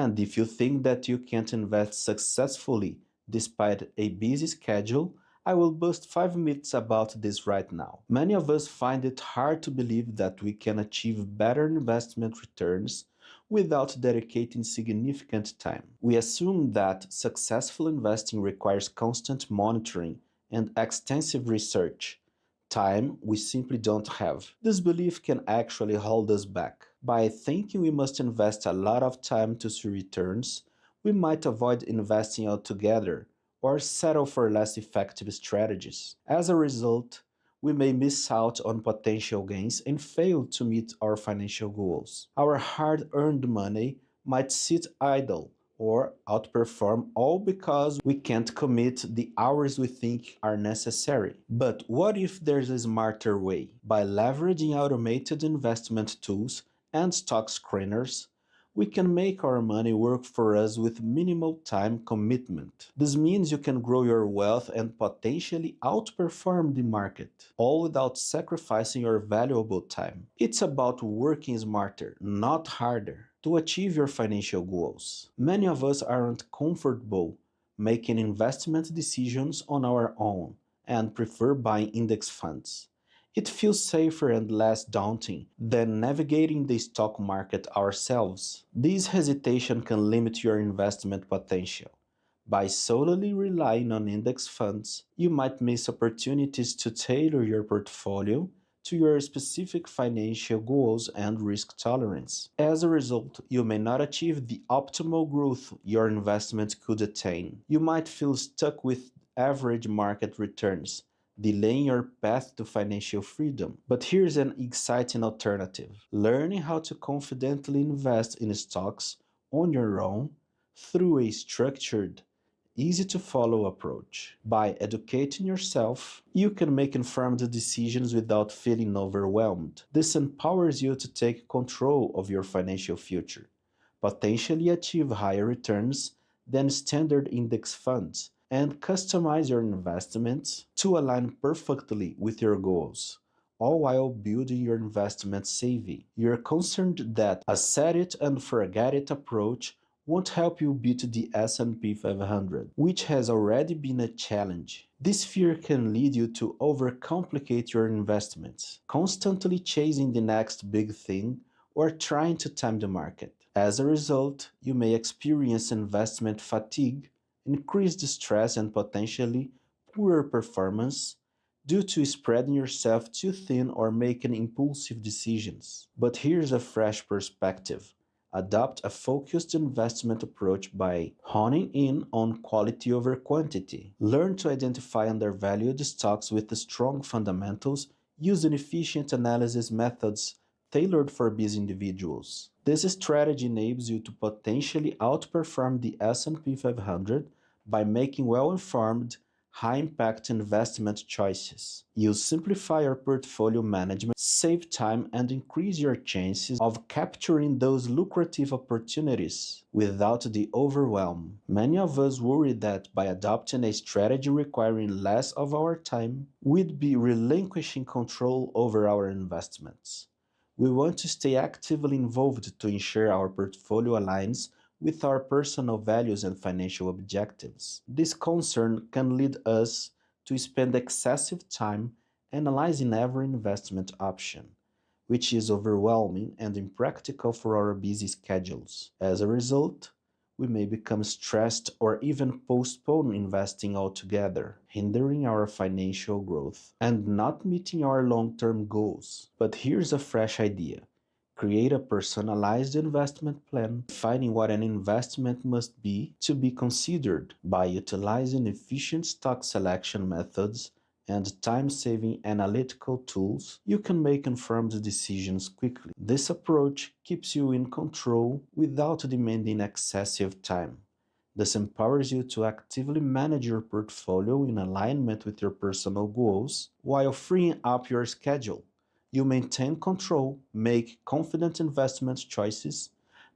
And if you think that you can't invest successfully despite a busy schedule, I will bust 5 myths about this right now. Many of us find it hard to believe that we can achieve better investment returns without dedicating significant time. We assume that successful investing requires constant monitoring and extensive research, time we simply don't have. This belief can actually hold us back. By thinking we must invest a lot of time to see returns, we might avoid investing altogether or settle for less effective strategies. As a result, we may miss out on potential gains and fail to meet our financial goals. Our hard earned money might sit idle or outperform, all because we can't commit the hours we think are necessary. But what if there's a smarter way? By leveraging automated investment tools and stock screeners, we can make our money work for us with minimal time commitment. This means you can grow your wealth and potentially outperform the market, all without sacrificing your valuable time. It's about working smarter, not harder, to achieve your financial goals. Many of us aren't comfortable making investment decisions on our own and prefer buying index funds. It feels safer and less daunting than navigating the stock market ourselves. This hesitation can limit your investment potential. By solely relying on index funds, you might miss opportunities to tailor your portfolio to your specific financial goals and risk tolerance. As a result, you may not achieve the optimal growth your investment could attain. You might feel stuck with average market returns, delaying your path to financial freedom. But here's an exciting alternative. Learning how to confidently invest in stocks on your own through a structured, easy to follow approach. By educating yourself, you can make informed decisions without feeling overwhelmed. This empowers you to take control of your financial future, potentially achieve higher returns than standard index funds, and customize your investments to align perfectly with your goals, all while building your investment savvy. You're concerned that a set it and forget it approach won't help you beat the S&P 500, which has already been a challenge. This fear can lead you to overcomplicate your investments, constantly chasing the next big thing or trying to time the market. As a result, you may experience investment fatigue, increased stress, and potentially poorer performance due to spreading yourself too thin or making impulsive decisions. But here's a fresh perspective. Adopt a focused investment approach by honing in on quality over quantity. Learn to identify undervalued stocks with strong fundamentals using efficient analysis methods tailored for busy individuals. This strategy enables you to potentially outperform the S&P 500 by making well-informed, high-impact investment choices. You simplify your portfolio management, save time, and increase your chances of capturing those lucrative opportunities without the overwhelm. Many of us worry that by adopting a strategy requiring less of our time, we'd be relinquishing control over our investments. We want to stay actively involved to ensure our portfolio aligns with our personal values and financial objectives. This concern can lead us to spend excessive time analyzing every investment option, which is overwhelming and impractical for our busy schedules. As a result, we may become stressed or even postpone investing altogether, hindering our financial growth and not meeting our long-term goals. But here's a fresh idea. Create a personalized investment plan, defining what an investment must be to be considered. By utilizing efficient stock selection methods and time-saving analytical tools, you can make informed decisions quickly. This approach keeps you in control without demanding excessive time. This empowers you to actively manage your portfolio in alignment with your personal goals while freeing up your schedule. You maintain control, make confident investment choices,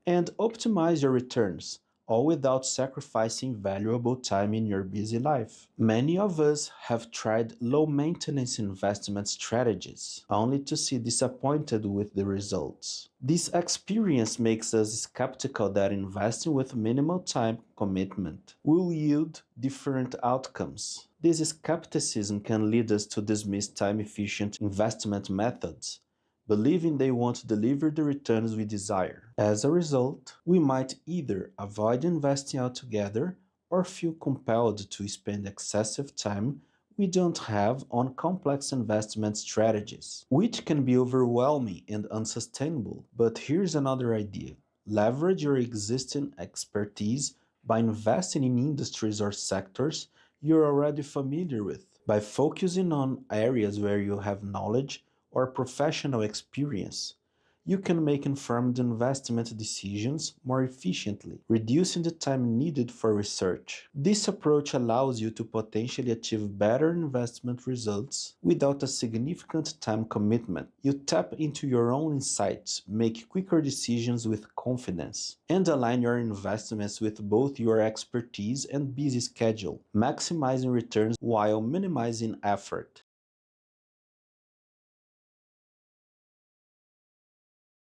and optimize your returns, all without sacrificing valuable time in your busy life. Many of us have tried low maintenance investment strategies, only to see disappointed with the results. This experience makes us skeptical that investing with minimal time commitment will yield different outcomes. This skepticism can lead us to dismiss time efficient investment methods, believing they won't deliver the returns we desire. As a result, we might either avoid investing altogether or feel compelled to spend excessive time we don't have on complex investment strategies, which can be overwhelming and unsustainable. But here's another idea: leverage your existing expertise by investing in industries or sectors you're already familiar with. By focusing on areas where you have knowledge or professional experience, you can make informed investment decisions more efficiently, reducing the time needed for research. This approach allows you to potentially achieve better investment results without a significant time commitment. You tap into your own insights, make quicker decisions with confidence, and align your investments with both your expertise and busy schedule, maximizing returns while minimizing effort.